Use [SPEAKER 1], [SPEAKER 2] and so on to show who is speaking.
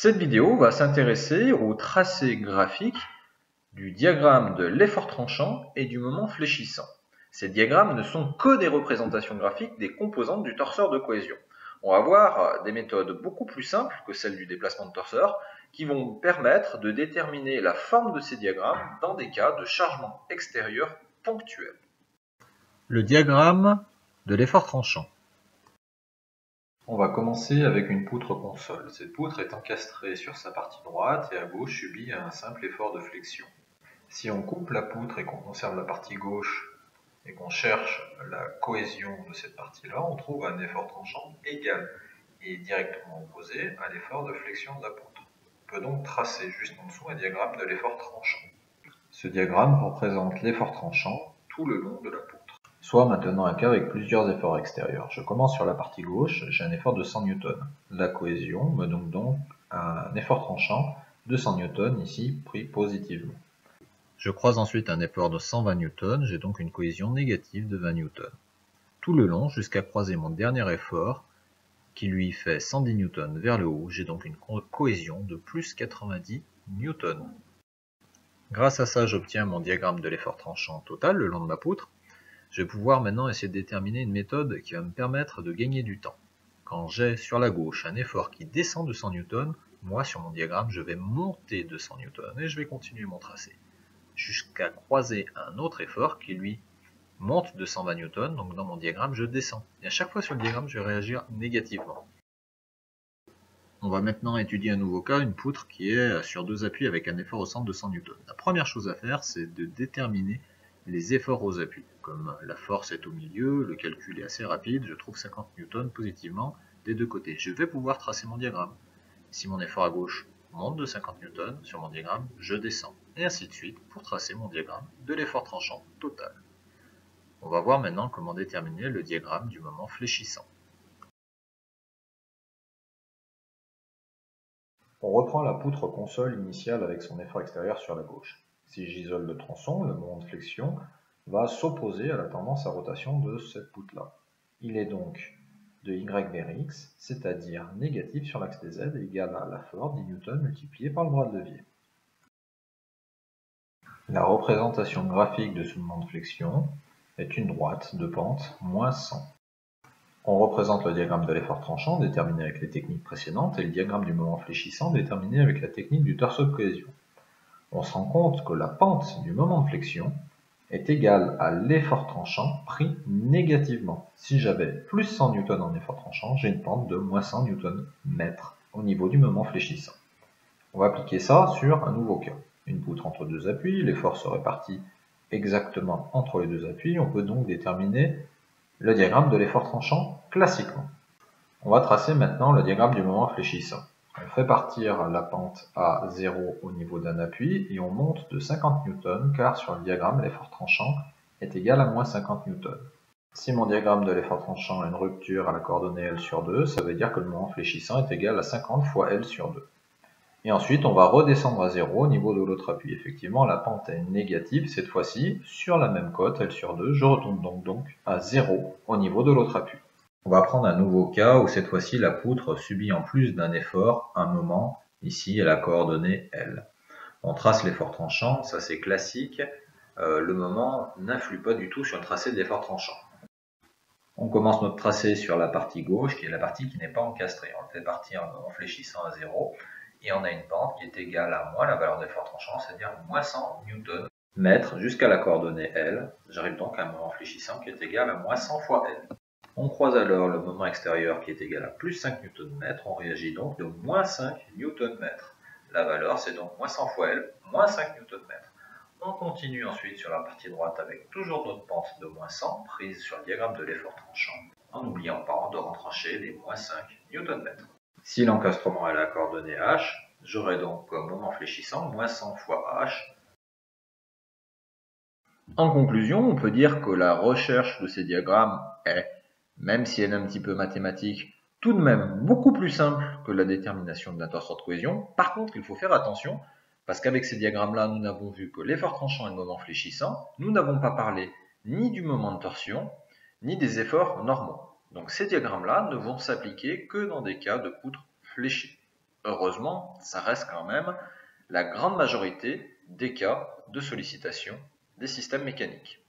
[SPEAKER 1] Cette vidéo va s'intéresser au tracé graphique du diagramme de l'effort tranchant et du moment fléchissant. Ces diagrammes ne sont que des représentations graphiques des composantes du torseur de cohésion. On va voir des méthodes beaucoup plus simples que celles du déplacement de torseur qui vont permettre de déterminer la forme de ces diagrammes dans des cas de chargement extérieur ponctuel. Le diagramme de l'effort tranchant. On va commencer avec une poutre console. Cette poutre est encastrée sur sa partie droite et à gauche subit un simple effort de flexion. Si on coupe la poutre et qu'on conserve la partie gauche et qu'on cherche la cohésion de cette partie-là, on trouve un effort tranchant égal et directement opposé à l'effort de flexion de la poutre. On peut donc tracer juste en dessous un diagramme de l'effort tranchant. Ce diagramme représente l'effort tranchant tout le long de la poutre. Soit maintenant un cas avec plusieurs efforts extérieurs. Je commence sur la partie gauche, j'ai un effort de 100 N. La cohésion me donne donc un effort tranchant de 100 N, ici pris positivement. Je croise ensuite un effort de 120 N, j'ai donc une cohésion négative de 20 N. Tout le long, jusqu'à croiser mon dernier effort, qui lui fait 110 N vers le haut, j'ai donc une cohésion de plus 90 N. Grâce à ça, j'obtiens mon diagramme de l'effort tranchant total le long de ma poutre. Je vais pouvoir maintenant essayer de déterminer une méthode qui va me permettre de gagner du temps. Quand j'ai sur la gauche un effort qui descend de 100 N, moi sur mon diagramme je vais monter de 100 N et je vais continuer mon tracé. Jusqu'à croiser un autre effort qui lui monte de 120 N, donc dans mon diagramme je descends. Et à chaque fois sur le diagramme je vais réagir négativement. On va maintenant étudier un nouveau cas, une poutre qui est sur deux appuis avec un effort au centre de 100 N. La première chose à faire, c'est de déterminer les efforts aux appuis. Comme la force est au milieu, le calcul est assez rapide, je trouve 50 N positivement des deux côtés. Je vais pouvoir tracer mon diagramme. Si mon effort à gauche monte de 50 N, sur mon diagramme, je descends. Et ainsi de suite pour tracer mon diagramme de l'effort tranchant total. On va voir maintenant comment déterminer le diagramme du moment fléchissant. On reprend la poutre console initiale avec son effort extérieur sur la gauche. Si j'isole le tronçon, le moment de flexion va s'opposer à la tendance à rotation de cette poutre-là. Il est donc de y vers x, c'est-à-dire négatif sur l'axe des z, égal à la force 10 N multiplié par le bras de levier. La représentation graphique de ce moment de flexion est une droite de pente moins 100. On représente le diagramme de l'effort tranchant déterminé avec les techniques précédentes et le diagramme du moment fléchissant déterminé avec la technique du torseau de cohésion. On se rend compte que la pente du moment de flexion est égale à l'effort tranchant pris négativement. Si j'avais plus 100 N en effort tranchant, j'ai une pente de moins 100 Nm au niveau du moment fléchissant. On va appliquer ça sur un nouveau cas. Une poutre entre deux appuis, l'effort se répartit exactement entre les deux appuis, on peut donc déterminer le diagramme de l'effort tranchant classiquement. On va tracer maintenant le diagramme du moment fléchissant. On fait partir la pente à 0 au niveau d'un appui et on monte de 50 N car sur le diagramme l'effort tranchant est égal à moins 50 N. Si mon diagramme de l'effort tranchant a une rupture à la coordonnée L sur 2, ça veut dire que le moment fléchissant est égal à 50 fois L sur 2. Et ensuite on va redescendre à 0 au niveau de l'autre appui. Effectivement la pente est négative cette fois-ci sur la même cote L sur 2, je retourne donc à 0 au niveau de l'autre appui. On va prendre un nouveau cas où cette fois-ci la poutre subit en plus d'un effort un moment ici à la coordonnée L. On trace l'effort tranchant, ça c'est classique, le moment n'influe pas du tout sur le tracé de l'effort tranchant. On commence notre tracé sur la partie gauche qui est la partie qui n'est pas encastrée. On le fait partir en fléchissant à 0 et on a une pente qui est égale à moins la valeur d'effort tranchant, c'est-à-dire moins 100 Nm jusqu'à la coordonnée L. J'arrive donc à un moment fléchissant qui est égal à moins 100 fois L. On croise alors le moment extérieur qui est égal à plus 5 Nm, on réagit donc de moins 5 Nm. La valeur c'est donc moins 100 fois L, moins 5 Nm. On continue ensuite sur la partie droite avec toujours notre pente de moins 100 prise sur le diagramme de l'effort tranchant, en n'oubliant pas de retrancher les moins 5 Nm. Si l'encastrement est à la coordonnée H, j'aurai donc comme moment fléchissant moins 100 fois H. En conclusion, on peut dire que la recherche de ces diagrammes est, même si elle est un petit peu mathématique, tout de même beaucoup plus simple que la détermination d'un torseur de cohésion. Par contre, il faut faire attention, parce qu'avec ces diagrammes-là, nous n'avons vu que l'effort tranchant et le moment fléchissant. Nous n'avons pas parlé ni du moment de torsion, ni des efforts normaux. Donc ces diagrammes-là ne vont s'appliquer que dans des cas de poutre fléchée. Heureusement, ça reste quand même la grande majorité des cas de sollicitation des systèmes mécaniques.